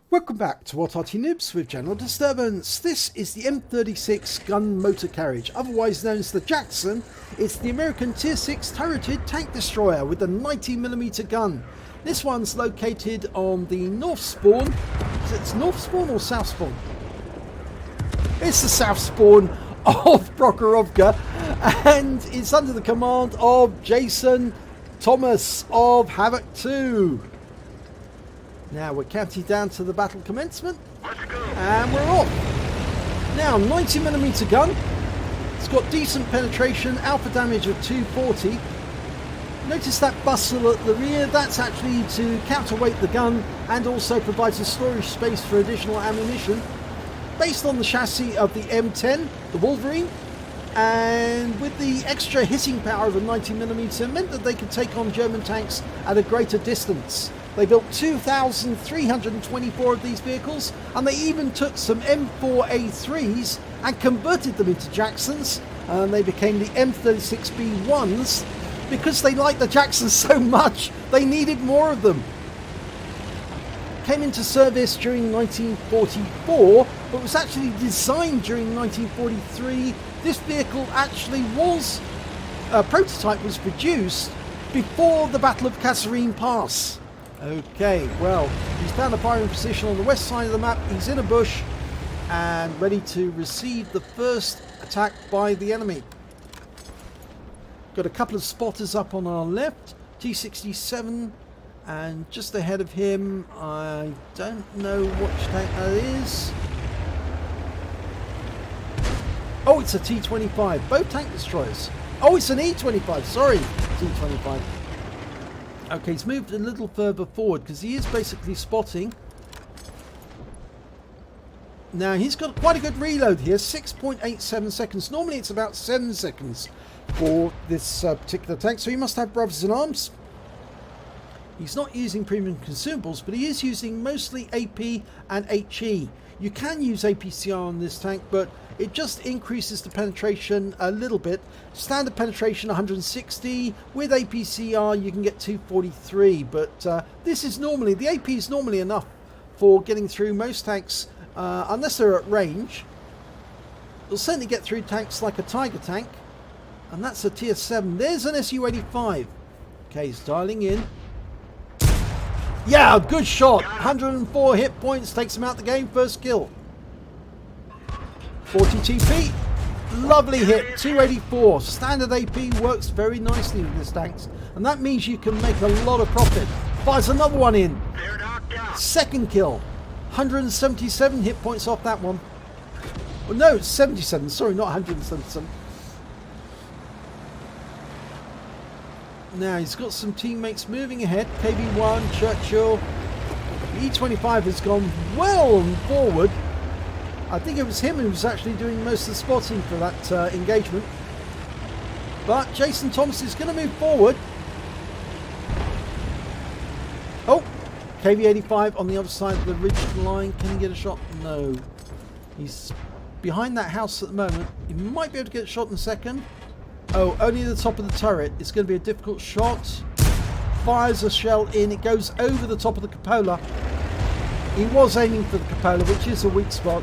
Welcome back to what Arty Noobs with General Disturbance. This is the M36 gun motor carriage, otherwise known as the Jackson. It's the American Tier 6 turreted tank destroyer with a 90mm gun. This one's located on the north spawn. Is it north spawn or south spawn? It's the south spawn of Prokhorovka, and it's under the command of Jason Thomas of Havoc 2. Now we're counting down to the battle commencement, and we're off. Now 90mm gun, it's got decent penetration, alpha damage of 240. Notice that bustle at the rear, that's actually to counterweight the gun and also provides a storage space for additional ammunition. Based on the chassis of the M10, the Wolverine, and with the extra hitting power of a 90mm meant that they could take on German tanks at a greater distance. They built 2,324 of these vehicles, and they even took some M4A3s and converted them into Jacksons, and they became the M36B1s because they liked the Jacksons so much they needed more of them. Came into service during 1944, but was actually designed during 1943. This vehicle actually was, a prototype was produced before the Battle of Kasserine Pass. Okay, well, he's found a firing position on the west side of the map. He's in a bush and ready to receive the first attack by the enemy. Got a couple of spotters up on our left, T67, and just ahead of him, I don't know which tank that is. Oh, it's a T25, both tank destroyers. Oh, it's an E25, sorry, T25. Okay, he's moved a little further forward because he is basically spotting. Now, he's got quite a good reload here, 6.87 seconds. Normally, it's about 7 seconds for this particular tank, so he must have brothers in arms. He's not using premium consumables, but he is using mostly AP and HE. You can use APCR on this tank, but it just increases the penetration a little bit. Standard penetration 160. With APCR you can get 243, but this is normally, the AP is normally enough for getting through most tanks, unless they're at range. It'll certainly get through tanks like a Tiger tank, and that's a tier 7. There's an SU-85. Okay, he's dialing in. Yeah, good shot. 104 hit points, takes him out the game, first kill. 40 TP, lovely hit, 284. Standard AP works very nicely with this tanks, and that means you can make a lot of profit. Fires another one in. Second kill, 177 hit points off that one. Well, no, it's 77, sorry, not 177. Now he's got some teammates moving ahead. KB1, Churchill. The E25 has gone well forward. I think it was him who was actually doing most of the spotting for that engagement. But Jason Thomas is going to move forward. Oh, KB85 on the other side of the ridge line. Can he get a shot? No. He's behind that house at the moment. He might be able to get a shot in a second. Oh, only the top of the turret. It's going to be a difficult shot. Fires a shell in. It goes over the top of the cupola. He was aiming for the cupola, which is a weak spot.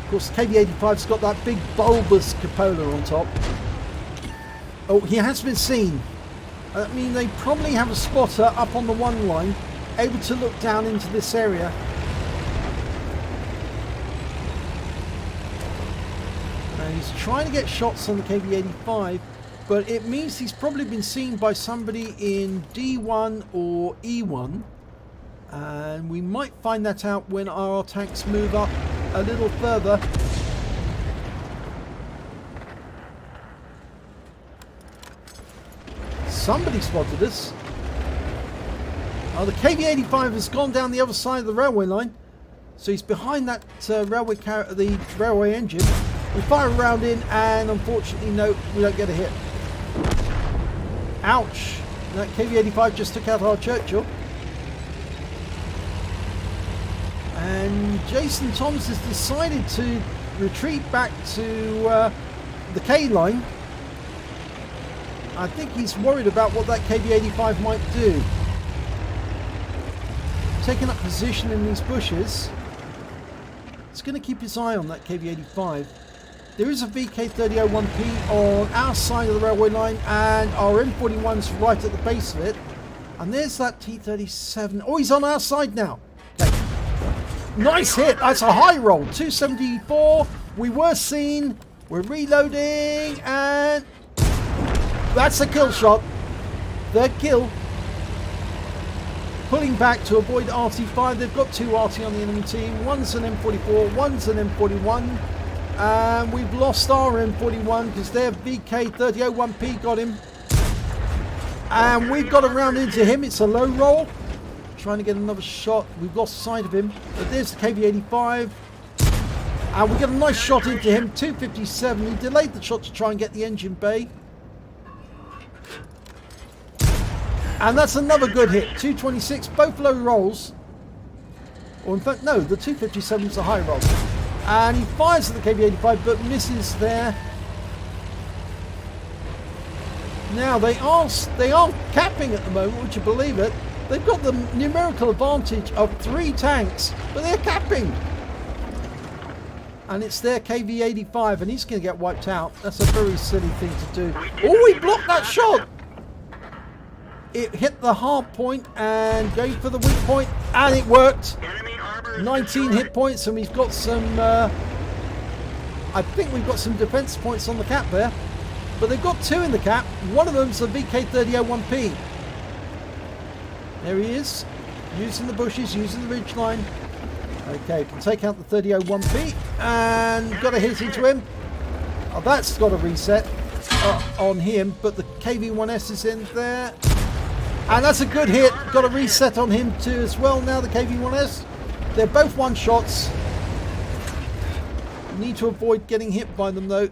Of course, the KB85's got that big bulbous cupola on top. Oh, he has been seen. I mean, they probably have a spotter up on the one line, able to look down into this area. He's trying to get shots on the KB85, but it means he's probably been seen by somebody in D1 or E1, and we might find that out when our tanks move up a little further. Somebody spotted us. Oh, the KB85 has gone down the other side of the railway line, so he's behind that the railway engine. We fire a round in, and unfortunately, no, we don't get a hit. Ouch! That KV-85 just took out our Churchill. And Jason Thomas has decided to retreat back to the K line. I think he's worried about what that KV-85 might do. taking up position in these bushes. He's going to keep his eye on that KV-85. There is a VK3001P on our side of the railway line, and our M41's right at the base of it. And there's that T-37. Oh, he's on our side now. Okay. Nice hit. That's a high roll. 274. We were seen. We're reloading, and that's a kill shot. Third kill. Pulling back to avoid RT5. They've got two RT on the enemy team. One's an M44, one's an M41. And we've lost our M41 because their VK3001P got him. And we've got to round into him. It's a low roll. Trying to get another shot. We've lost sight of him. But there's the KV-85. And we get a nice shot into him. 257. He delayed the shot to try and get the engine bay. And that's another good hit. 226, both low rolls. Or in fact, no, the 257 is a high roll. And he fires at the KV-85 but misses there. Now they are capping at the moment, would you believe it? They've got the numerical advantage of 3 tanks, but they're capping. And it's their KV-85 and he's going to get wiped out. That's a very silly thing to do. Oh, he blocked that shot! It hit the hard point and going for the weak point, and it worked. 19 hit points, and we've got some I think we've got some defense points on the cap there, but they've got 2 in the cap. One of them's a VK3001P. There he is, using the bushes, using the ridge line. Okay, can take out the 3001P and got a hit into him. Oh, that's got a reset on him, but the KV-1S is in there. And that's a good hit. Got a reset on him too as well. Now the KV-1S. They're both one shots. Need to avoid getting hit by them though.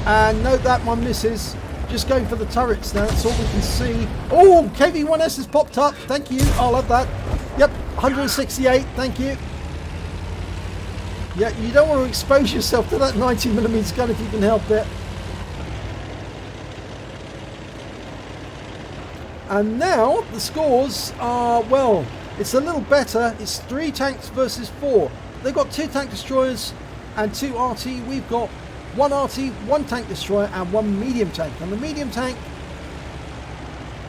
And note that one misses. Just going for the turrets now. That's all we can see. Oh, KV-1S has popped up. Thank you. I'll have that. Yep, 168. Thank you. Yeah, you don't want to expose yourself to that 90mm gun if you can help it. And now the scores are, well, it's a little better. It's 3 tanks versus 4. They've got 2 tank destroyers and 2 RT. We've got 1 RT, 1 tank destroyer and 1 medium tank. And the medium tank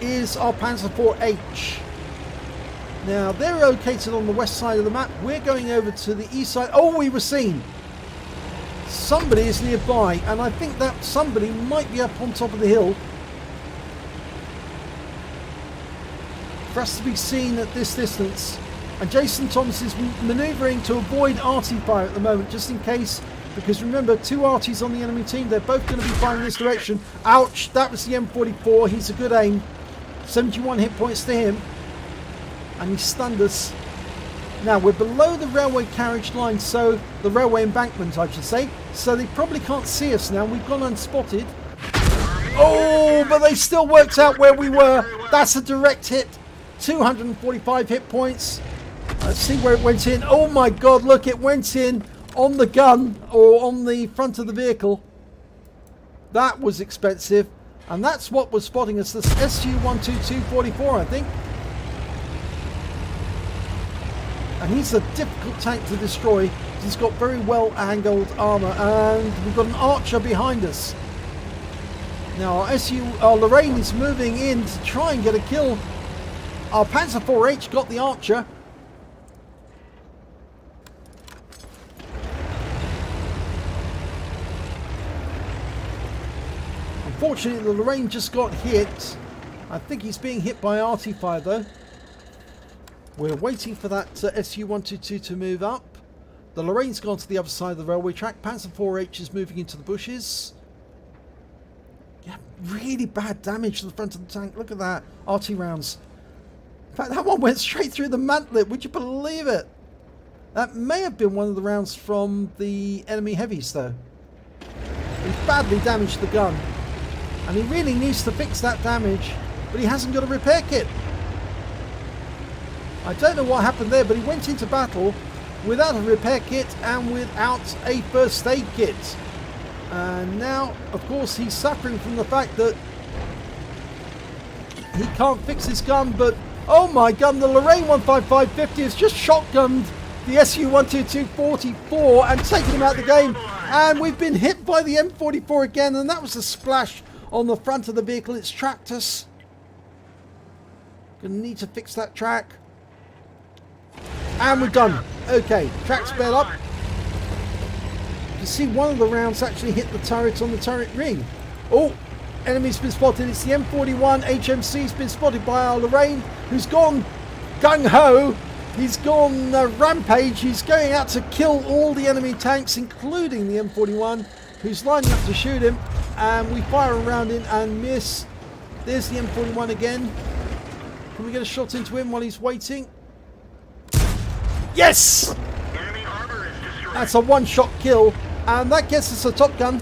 is our Panzer IV-H. Now they're located on the west side of the map. We're going over to the east side. Oh, we were seen. Somebody is nearby, and I think that somebody might be up on top of the hill. For us to be seen at this distance, and Jason Thomas is manoeuvring to avoid RT fire at the moment, just in case, because remember, 2 RTs on the enemy team, they're both going to be firing this direction. Ouch, that was the M44. He's a good aim. 71 hit points to him, and he stunned us. Now we're below the railway carriage line, so the railway embankment I should say, so they probably can't see us now. We've gone unspotted. Oh, but they still worked out where we were. That's a direct hit. 245 hit points. Let's see where it went in. Oh my god, look, it went in on the gun or on the front of the vehicle. That was expensive, and that's what was spotting us. This SU-12244, I think. And he's a difficult tank to destroy. He's got very well angled armor, and we've got an archer behind us. Now our Lorraine is moving in to try and get a kill. Our Panzer IV-H got the archer. Unfortunately, the Lorraine just got hit. I think he's being hit by Arty fire though. We're waiting for that SU-122 to move up. The Lorraine's gone to the other side of the railway track. Panzer IV-H is moving into the bushes. Yeah, really bad damage to the front of the tank. Look at that. RT rounds. In fact, that one went straight through the mantlet. Would you believe it? That may have been one of the rounds from the enemy heavies, though. He badly damaged the gun. And he really needs to fix that damage. But he hasn't got a repair kit. I don't know what happened there, but he went into battle without a repair kit and without a first aid kit. And now, of course, he's suffering from the fact that he can't fix his gun, but Oh my god, the Lorraine 15550 has just shotgunned the SU-122-44 and taken him out of the game. And we've been hit by the M44 again, and that was a splash on the front of the vehicle. It's tracked us. Gonna need to fix that track. And we're done. Okay, track sped up. You can see one of the rounds actually hit the turret on the turret ring. Oh, enemy's been spotted. It's the M41 HMC's been spotted by our Lorraine, who's gone gung-ho. He's gone rampage. He's going out to kill all the enemy tanks, including the M41, who's lining up to shoot him. And we fire around him and miss. There's the M41 again. Can we get a shot into him while he's waiting? Yes! That's a one-shot kill. And that gets us a Top Gun.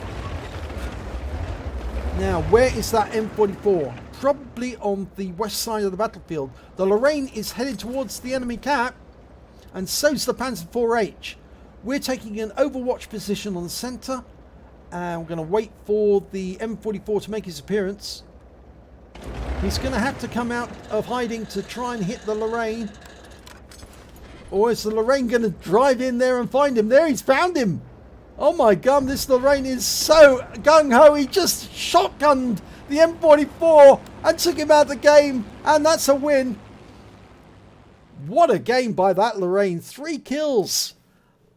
Now, where is that M44? Probably on the west side of the battlefield. The Lorraine is headed towards the enemy cap, and so's the Panzer IV-H. We're taking an overwatch position on the centre, and we're going to wait for the M44 to make his appearance. He's going to have to come out of hiding to try and hit the Lorraine. Or is the Lorraine going to drive in there and find him? There, he's found him! Oh my god, this Lorraine is so gung-ho. He just shotgunned the M44 and took him out of the game, and that's a win. What a game by that Lorraine. 3 kills.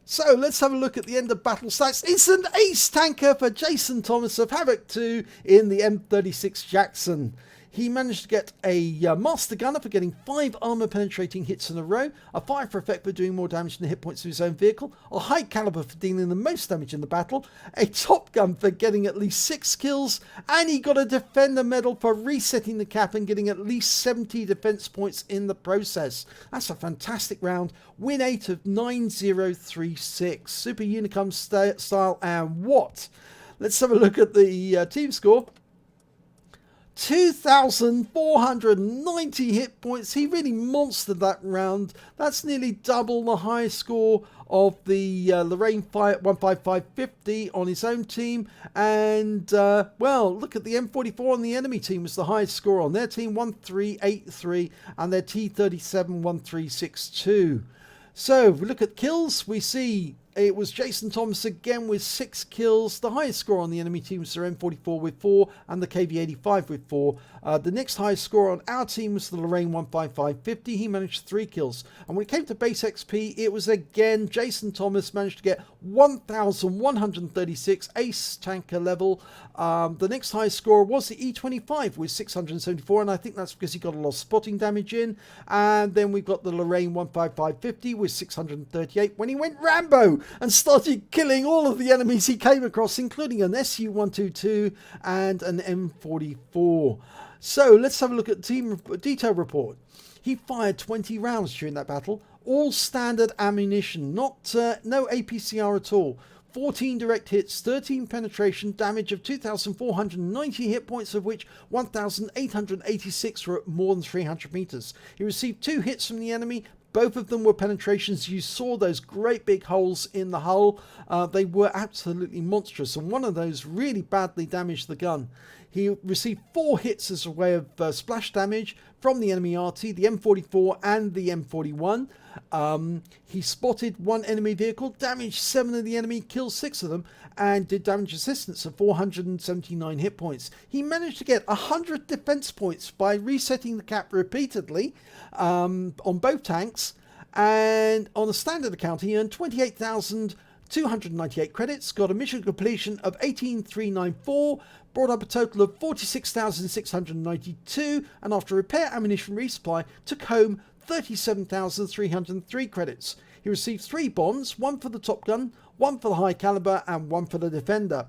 So let's have a look at the end of battle stats. It's an ace tanker for Jason Thomas of Havoc 2 in the M36 Jackson. He managed to get a Master Gunner for getting 5 armor penetrating hits in a row, a Fire for Effect for doing more damage than the hit points of his own vehicle, a High Calibre for dealing the most damage in the battle, a Top Gun for getting at least 6 kills, and he got a Defender Medal for resetting the cap and getting at least 70 defense points in the process. That's a fantastic round. Win 8 of 9036. Super Unicum style, and what? Let's have a look at the team score. 2,490 hit points. He really monstered that round. That's nearly double the high score of the Lorraine 15550 on his own team. And, well, look at the M44 on the enemy team was the highest score on their team, 1383, and their T37 1362. So, if we look at kills, we see it was Jason Thomas again with 6 kills. The highest score on the enemy team was the M44 with 4 and the KV85 with 4. The next highest score on our team was the Lorraine 15550. He managed 3 kills. And when it came to base XP, it was again Jason Thomas managed to get 1,136 ace tanker level. The next highest score was the E25 with 674, and I think that's because he got a lot of spotting damage in. And then we've got the Lorraine 15550 with 638 when he went Rambo and started killing all of the enemies he came across, including an SU-122 and an M44. So let's have a look at the team detail report. He fired 20 rounds during that battle, all standard ammunition, no APCR at all. 14 direct hits, 13 penetration, damage of 2,490 hit points, of which 1,886 were at more than 300 meters. He received 2 hits from the enemy. Both of them were penetrations. You saw those great big holes in the hull. They were absolutely monstrous, and one of those really badly damaged the gun. He received 4 hits as a way of splash damage from the enemy Arty, the M44 and the M41. He spotted 1 enemy vehicle, damaged 7 of the enemy, killed 6 of them, and did damage assistance of 479 hit points. He managed to get 100 defense points by resetting the cap repeatedly on both tanks, and on a standard account he earned 28,298 credits, got a mission completion of 18,394, brought up a total of 46,692, and after repair, ammunition resupply, took home 37,303 credits. He received 3 bonds, 1 for the Top Gun, 1 for the High Calibre, and 1 for the Defender.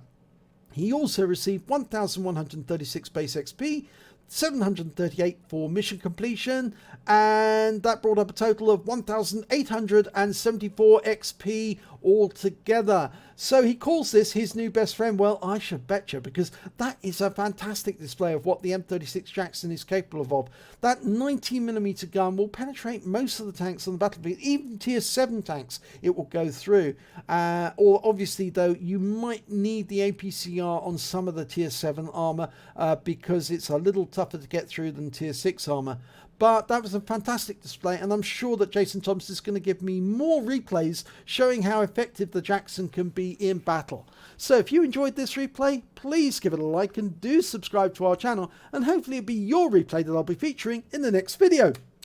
He also received 1,136 base XP, 738 for mission completion, and that brought up a total of 1,874 XP altogether. So he calls this his new best friend. Well, I should betcha, because that is a fantastic display of what the M36 Jackson is capable of. That 90mm gun will penetrate most of the tanks on the battlefield, even tier 7 tanks it will go through. Or obviously though, you might need the APCR on some of the tier 7 armor because it's a little tougher to get through than tier 6 armor. But that was a fantastic display, and I'm sure that Jason Thompson is going to give me more replays showing how effective the Jackson can be in battle. So if you enjoyed this replay, please give it a like and do subscribe to our channel, and hopefully it'll be your replay that I'll be featuring in the next video.